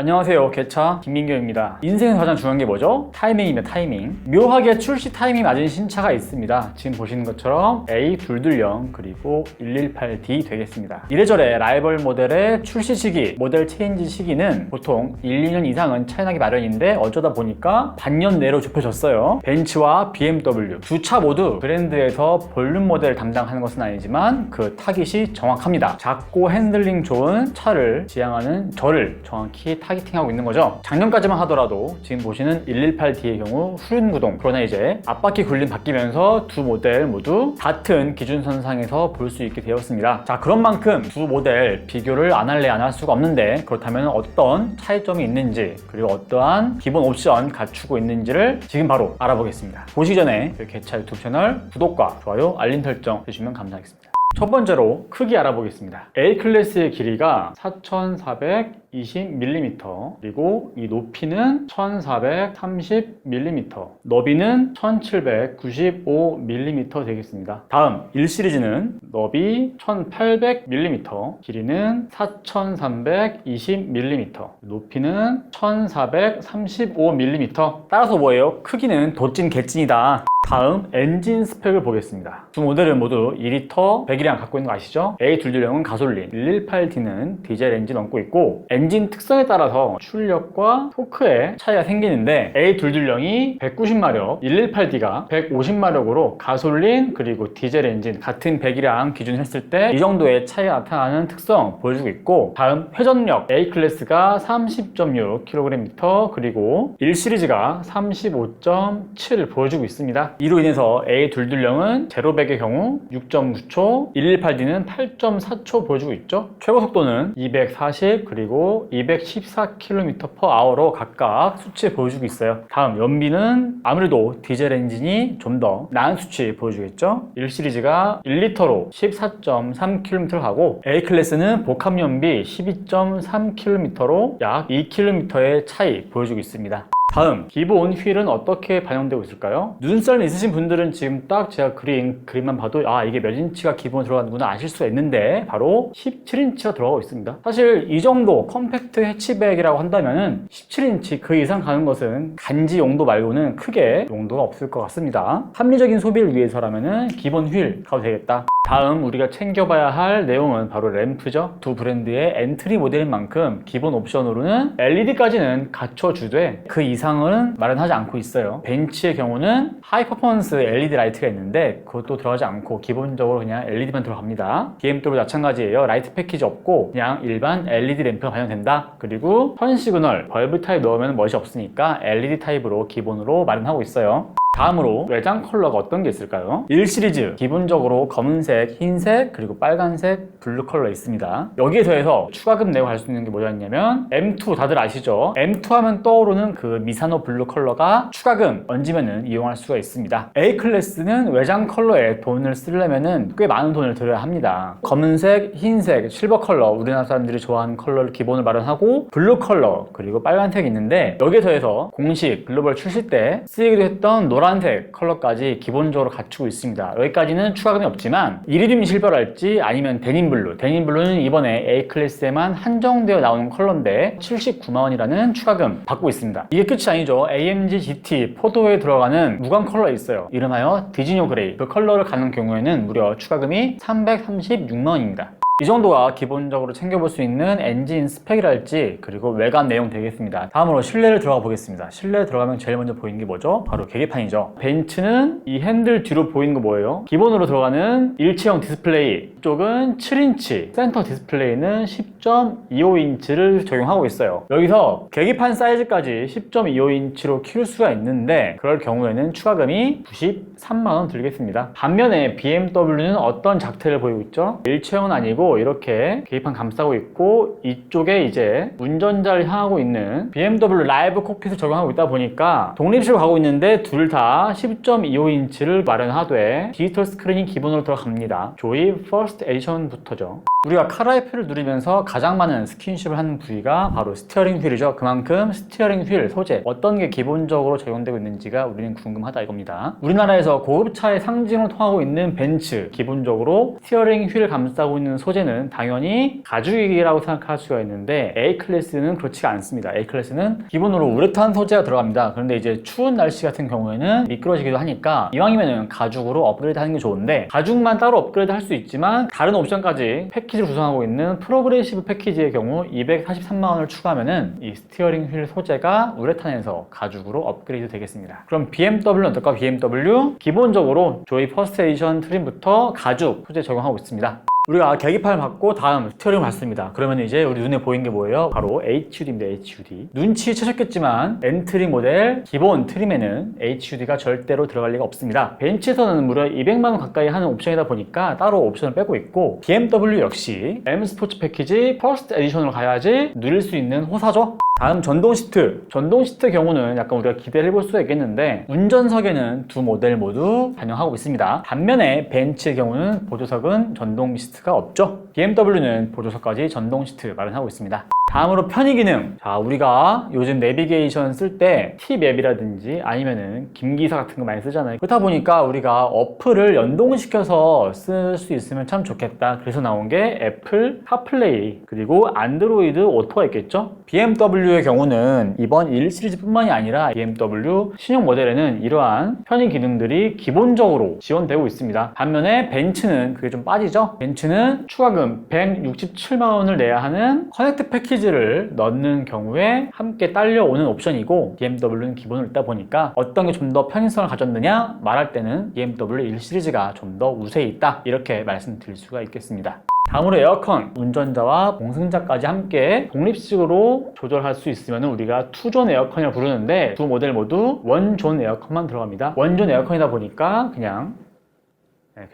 안녕하세요, 개차 김민규입니다. 인생에서 가장 중요한 게 뭐죠? 타이밍입니다. 타이밍. 묘하게 출시 타이밍이 맞은 신차가 있습니다. 지금 보시는 것처럼 A220 그리고 118D 되겠습니다. 이래저래 라이벌 모델의 출시 시기, 모델 체인지 시기는 보통 1, 2년 이상은 차이 나기 마련인데 어쩌다 보니까 반년 내로 좁혀졌어요. 벤츠와 BMW 두 차 모두 브랜드에서 볼륨 모델을 담당하는 것은 아니지만 그 타깃이 정확합니다. 작고 핸들링 좋은 차를 지향하는 저를 정확히 타깃팅하고 있는 거죠. 작년까지만 하더라도 지금 보시는 118D의 경우 후륜 구동, 그러나 이제 앞바퀴 굴림 바뀌면서 두 모델 모두 같은 기준선상에서 볼 수 있게 되었습니다. 자, 그런 만큼 두 모델 비교를 안 할래 안 할 수가 없는데, 그렇다면 어떤 차이점이 있는지 그리고 어떠한 기본 옵션 갖추고 있는지를 지금 바로 알아보겠습니다. 보시기 전에 개차 유튜브 채널 구독과 좋아요, 알림 설정 해주시면 감사하겠습니다. 첫 번째로 크기 알아보겠습니다. A클래스의 길이가 4420mm, 그리고 이 높이는 1430mm, 너비는 1795mm 되겠습니다. 다음 1시리즈는 너비 1800mm, 길이는 4320mm, 높이는 1435mm. 따라서 뭐예요? 크기는 도찐 개찐이다. 다음 엔진 스펙을 보겠습니다. 두 모델은 모두 2리터 배기량 갖고 있는 거 아시죠? A220은 가솔린, 118D는 디젤 엔진 얹고 있고, 엔진 특성에 따라서 출력과 토크에 차이가 생기는데 A220이 190마력, 118D가 150마력으로 가솔린 그리고 디젤 엔진 같은 배기량 기준 했을 때 이 정도의 차이가 나타나는 특성 보여주고 있고, 다음 회전력 A클래스가 30.6kgm, 그리고 1시리즈가 35.7 보여주고 있습니다. 이로 인해서 A220은 제로백의 경우 6.9초, 118D는 8.4초 보여주고 있죠. 최고 속도는 240 그리고 214km/h로 각각 수치 보여주고 있어요. 다음 연비는 아무래도 디젤 엔진이 좀 더 나은 수치 보여주겠죠. 1시리즈가 1리터로 14.3km를 가고, A클래스는 복합 연비 12.3km로 약 2km의 차이 보여주고 있습니다. 다음 기본 휠은 어떻게 반영되고 있을까요? 눈썰미 있으신 분들은 지금 딱 제가 그린 그림만 봐도 이게 몇 인치가 기본 들어가는구나 아실 수가 있는데, 바로 17인치가 들어가고 있습니다. 사실 이 정도 컴팩트 해치백이라고 한다면은 17인치 그 이상 가는 것은 간지 용도 말고는 크게 용도가 없을 것 같습니다. 합리적인 소비를 위해서라면은 기본 휠 가도 되겠다. 다음 우리가 챙겨봐야 할 내용은 바로 램프죠. 두 브랜드의 엔트리 모델인 만큼 기본 옵션으로는 LED까지는 갖춰주되 그 이상은 마련하지 않고 있어요. 벤츠의 경우는 하이 퍼포먼스 LED 라이트가 있는데 그것도 들어가지 않고 기본적으로 그냥 LED만 들어갑니다. BMW 마찬가지예요. 라이트 패키지 없고 그냥 일반 LED 램프가 반영된다. 그리고 턴 시그널, 벌브 타입 넣으면 멋이 없으니까 LED 타입으로 기본으로 마련하고 있어요. 다음으로 외장 컬러가 어떤 게 있을까요? 1시리즈 기본적으로 검은색, 흰색, 그리고 빨간색, 블루 컬러 있습니다. 여기에 더해서 추가금 내고 갈 수 있는 게 뭐가 있냐면 M2, 다들 아시죠? M2 하면 떠오르는 그 미사노 블루 컬러가 추가금 얹으면은 이용할 수가 있습니다. A클래스는 외장 컬러에 돈을 쓰려면은 꽤 많은 돈을 들여야 합니다. 검은색, 흰색, 실버 컬러, 우리나라 사람들이 좋아하는 컬러를 기본을 마련하고, 블루 컬러, 그리고 빨간색이 있는데 여기에 더해서 공식 글로벌 출시 때 쓰이기도 했던 노란색 컬러까지 기본적으로 갖추고 있습니다. 여기까지는 추가금이 없지만 이리듐 실버랄지 아니면 데님블루, 데님블루는 이번에 A클래스에만 한정되어 나오는 컬러인데 79만원이라는 추가금 받고 있습니다. 이게 끝이 아니죠. AMG GT 포도에 들어가는 무광 컬러 있어요. 이름하여 디지뇨 그레이. 그 컬러를 가는 경우에는 무려 추가금이 336만원입니다. 이 정도가 기본적으로 챙겨볼 수 있는 엔진 스펙이랄지 그리고 외관 내용 되겠습니다. 다음으로 실내를 들어가 보겠습니다. 실내에 들어가면 제일 먼저 보이는 게 뭐죠? 바로 계기판이죠. 벤츠는 이 핸들 뒤로 보이는 거 뭐예요? 기본으로 들어가는 일체형 디스플레이, 이쪽은 7인치, 센터 디스플레이는 10.25인치를 적용하고 있어요. 여기서 계기판 사이즈까지 10.25인치로 키울 수가 있는데 그럴 경우에는 추가금이 93만원 들겠습니다. 반면에 BMW는 어떤 작태를 보이고 있죠? 일체형은 아니고 이렇게 계기판 감싸고 있고, 이쪽에 이제 운전자를 향하고 있는 BMW 라이브 콕핏을 적용하고 있다 보니까 독립식으로 가고 있는데 둘 다 10.25인치를 마련하되 디지털 스크린이 기본으로 들어갑니다. 조이 퍼스트 에디션부터죠. 우리가 카라이프를 누리면서 가장 많은 스킨십을 하는 부위가 바로 스티어링 휠이죠. 그만큼 스티어링 휠 소재 어떤 게 기본적으로 적용되고 있는지가 우리는 궁금하다 이겁니다. 우리나라에서 고급차의 상징으로 통하고 있는 벤츠, 기본적으로 스티어링 휠을 감싸고 있는 소재 소재는 당연히 가죽이라고 생각할 수가 있는데 A클래스는 그렇지가 않습니다. A클래스는 기본으로 우레탄 소재가 들어갑니다. 그런데 이제 추운 날씨 같은 경우에는 미끄러지기도 하니까 이왕이면은 가죽으로 업그레이드 하는 게 좋은데, 가죽만 따로 업그레이드 할 수 있지만 다른 옵션까지 패키지를 구성하고 있는 프로그레시브 패키지의 경우 243만원을 추가하면은 이 스티어링 휠 소재가 우레탄에서 가죽으로 업그레이드 되겠습니다. 그럼 BMW는 어떨까? BMW 기본적으로 조이 퍼스트 에디션 트림부터 가죽 소재 적용하고 있습니다. 우리가 계기판을 받고 다음 스티어링을 봤습니다. 그러면 이제 우리 눈에 보인 게 뭐예요? 바로 HUD입니다. HUD. 눈치채셨겠지만 엔트리 모델 기본 트림에는 HUD가 절대로 들어갈 리가 없습니다. 벤츠에서는 무려 200만원 가까이 하는 옵션이다 보니까 따로 옵션을 빼고 있고, BMW 역시 M 스포츠 패키지 퍼스트 에디션으로 가야지 누릴 수 있는 호사죠. 다음 전동 시트. 전동 시트의 경우는 약간 우리가 기대를 해볼 수가 있겠는데, 운전석에는 두 모델 모두 반영하고 있습니다. 반면에 벤츠의 경우는 보조석은 전동 시트가 없죠. BMW는 보조석까지 전동 시트 마련하고 있습니다. 다음으로 편의 기능. 자, 우리가 요즘 내비게이션 쓸 때 T맵이라든지 아니면은 김기사 같은 거 많이 쓰잖아요. 그렇다 보니까 우리가 어플을 연동시켜서 쓸 수 있으면 참 좋겠다. 그래서 나온 게 애플 카플레이 그리고 안드로이드 오토가 있겠죠. BMW의 경우는 이번 1 시리즈뿐만이 아니라 BMW 신형 모델에는 이러한 편의 기능들이 기본적으로 지원되고 있습니다. 반면에 벤츠는 그게 좀 빠지죠. 벤츠는 추가금 167만원을 내야 하는 커넥트 패키지 를 넣는 경우에 함께 딸려오는 옵션이고, BMW는 기본으로 있다 보니까 어떤 게 좀 더 편의성을 가졌느냐 말할 때는 BMW 1 시리즈가 좀 더 우세히 있다, 이렇게 말씀드릴 수가 있겠습니다. 다음으로 에어컨. 운전자와 동승자까지 함께 독립식으로 조절할 수 있으면 우리가 투존 에어컨이라고 부르는데, 두 모델 모두 원존 에어컨만 들어갑니다. 원존 에어컨이다 보니까 그냥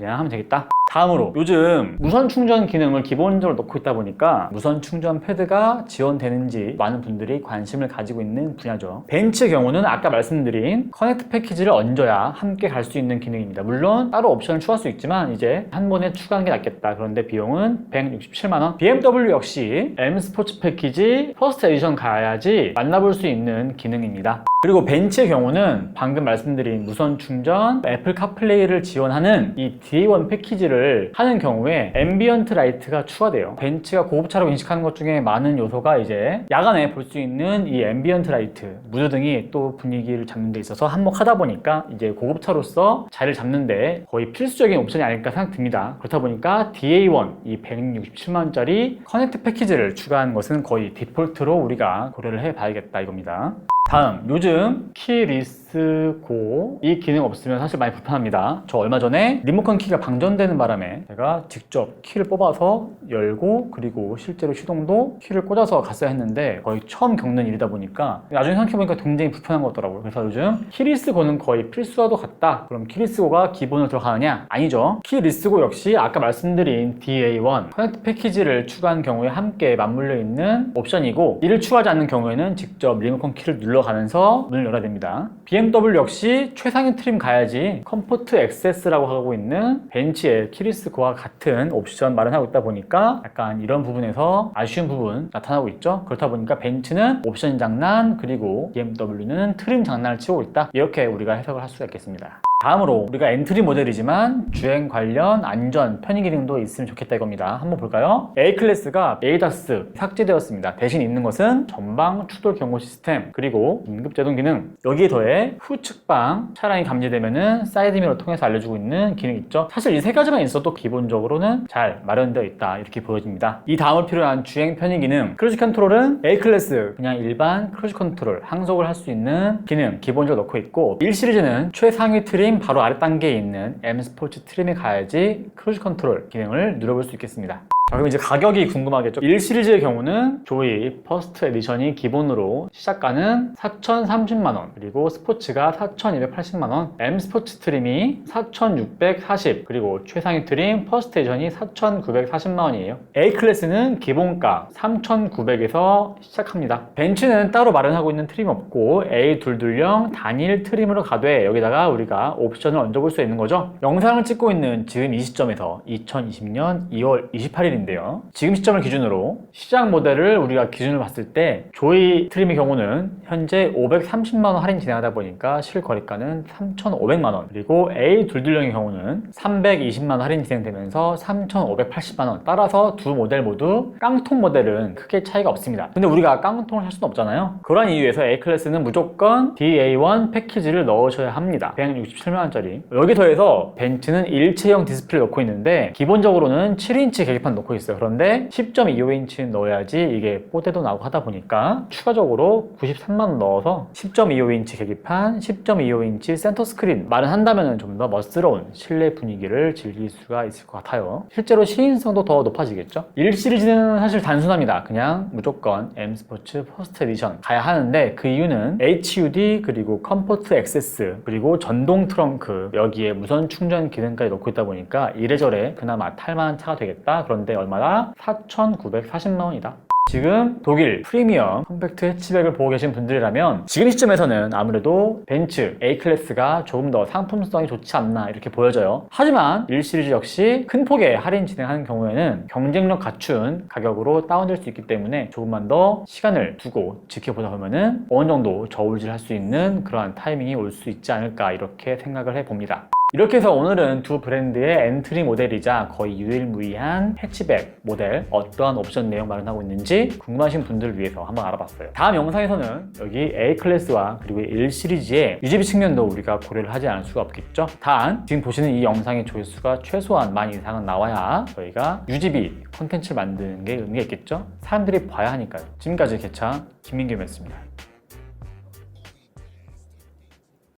하면 되겠다. 다음으로 요즘 무선 충전 기능을 기본적으로 넣고 있다 보니까 무선 충전 패드가 지원되는지 많은 분들이 관심을 가지고 있는 분야죠. 벤츠의 경우는 아까 말씀드린 커넥트 패키지를 얹어야 함께 갈 수 있는 기능입니다. 물론 따로 옵션을 추가할 수 있지만 이제 한 번에 추가하는 게 낫겠다. 그런데 비용은 167만원. BMW 역시 M 스포츠 패키지 퍼스트 에디션 가야지 만나볼 수 있는 기능입니다. 그리고 벤츠의 경우는 방금 말씀드린 무선 충전, 애플 카플레이를 지원하는 이 DA1 패키지를 하는 경우에 앰비언트 라이트가 추가돼요. 벤츠가 고급차로 인식하는 것 중에 많은 요소가 이제 야간에 볼 수 있는 이 앰비언트 라이트, 무드등이 또 분위기를 잡는 데 있어서 한몫하다 보니까 이제 고급차로서 자리를 잡는 데 거의 필수적인 옵션이 아닐까 생각됩니다. 그렇다 보니까 DA1, 이 167만원짜리 커넥트 패키지를 추가한 것은 거의 디폴트로 우리가 고려를 해봐야겠다 이겁니다. 다음, 요즘 키리스고 이 기능 없으면 사실 많이 불편합니다. 저 얼마 전에 리모컨 키가 방전되는 바람에 제가 직접 키를 뽑아서 열고 그리고 실제로 시동도 키를 꽂아서 갔어야 했는데 거의 처음 겪는 일이다 보니까 나중에 생각해보니까 굉장히 불편한 것 같더라고요. 그래서 요즘 키리스고는 거의 필수와도 같다. 그럼 키리스고가 기본으로 들어가느냐? 아니죠. 키리스고 역시 아까 말씀드린 DA1 커넥트 패키지를 추가한 경우에 함께 맞물려 있는 옵션이고, 이를 추가하지 않는 경우에는 직접 리모컨 키를 눌러가면서 문을 열어야 됩니다. BMW 역시 최상위 트림 가야지 컴포트 액세스라고 하고 있는 벤츠의 키리스고와 같은 옵션 마련하고 있다 보니까 약간 이런 부분에서 아쉬운 부분 나타나고 있죠. 그렇다 보니까 벤츠는 옵션 장난, 그리고 BMW는 트림 장난을 치고 있다, 이렇게 우리가 해석을 할 수가 있겠습니다. 다음으로 우리가 엔트리 모델이지만 주행 관련 안전 편의 기능도 있으면 좋겠다 이겁니다. 한번 볼까요? A클래스가 ADAS 삭제되었습니다. 대신 있는 것은 전방 추돌 경고 시스템 그리고 긴급 제동 기능, 여기에 더해 후측방 차량이 감지되면은 사이드미러 통해서 알려주고 있는 기능 있죠. 사실 이 세 가지만 있어도 기본적으로는 잘 마련되어 있다, 이렇게 보여집니다. 이 다음을 필요한 주행 편의 기능, 크루즈 컨트롤은 A클래스 그냥 일반 크루즈 컨트롤 항속을 할 수 있는 기능 기본적으로 넣고 있고, 1 시리즈는 최상위 트림 바로 아래 단계에 있는 M 스포츠 트림에 가야지 크루즈 컨트롤 기능을 누려볼 수 있겠습니다. 자, 그럼 이제 가격이 궁금하겠죠. 1 시리즈의 경우는 조이 퍼스트 에디션이 기본으로 시작가는 4,030만원, 그리고 스포츠가 4,280만원, M 스포츠 트림이 4,640, 그리고 최상위 트림 퍼스트 에디션이 4,940만원이에요. A 클래스는 기본가 3,900에서 시작합니다. 벤츠는 따로 마련하고 있는 트림 없고 A220 단일 트림으로 가되 여기다가 우리가 옵션을 얹어볼 수 있는 거죠. 영상을 찍고 있는 지금 이 시점에서 2020년 2월 28일 모델인데요. 지금 시점을 기준으로 시장 모델을 우리가 기준으로 봤을 때 조이 트림의 경우는 현재 530만원 할인 진행하다 보니까 실거래가는 3,500만원, 그리고 A22형의 경우는 320만원 할인 진행되면서 3,580만원. 따라서 두 모델 모두 깡통 모델은 크게 차이가 없습니다. 근데 우리가 깡통을 살 수는 없잖아요. 그러한 이유에서 A클래스는 무조건 DA1 패키지를 넣으셔야 합니다. 167만원짜리. 여기 더해서 벤츠는 일체형 디스플레이를 넣고 있는데 기본적으로는 7인치 계기판 넣고 있어요. 그런데 10.25인치 넣어야지 이게 뽀대도 나오고 하다 보니까 추가적으로 93만원 넣어서 10.25인치 계기판, 10.25인치 센터 스크린 말은 한다면 좀 더 멋스러운 실내 분위기를 즐길 수가 있을 것 같아요. 실제로 시인성도 더 높아지겠죠. 1 시리즈는 사실 단순합니다. 그냥 무조건 M 스포츠 퍼스트 에디션 가야 하는데 그 이유는 HUD 그리고 컴포트 액세스 그리고 전동 트렁크 여기에 무선 충전 기능까지 넣고 있다 보니까 이래저래 그나마 탈만한 차가 되겠다. 그런데 얼마나? 4,940만원이다. 지금 독일 프리미엄 컴팩트 해치백을 보고 계신 분들이라면 지금 시점에서는 아무래도 벤츠 A클래스가 조금 더 상품성이 좋지 않나 이렇게 보여져요. 하지만 1시리즈 역시 큰 폭의 할인 진행하는 경우에는 경쟁력 갖춘 가격으로 다운될 수 있기 때문에 조금만 더 시간을 두고 지켜보다 보면은 어느 정도 저울질 할 수 있는 그러한 타이밍이 올 수 있지 않을까 이렇게 생각을 해봅니다. 이렇게 해서 오늘은 두 브랜드의 엔트리 모델이자 거의 유일무이한 해치백 모델 어떠한 옵션 내용 마련하고 있는지 궁금하신 분들을 위해서 한번 알아봤어요. 다음 영상에서는 여기 A클래스와 그리고 1시리즈의 유지비 측면도 우리가 고려를 하지 않을 수가 없겠죠. 단 지금 보시는 이 영상의 조회수가 최소한 10,000 이상은 나와야 저희가 유지비 콘텐츠를 만드는 게 의미가 있겠죠. 사람들이 봐야 하니까요. 지금까지 개차 김민규였습니다.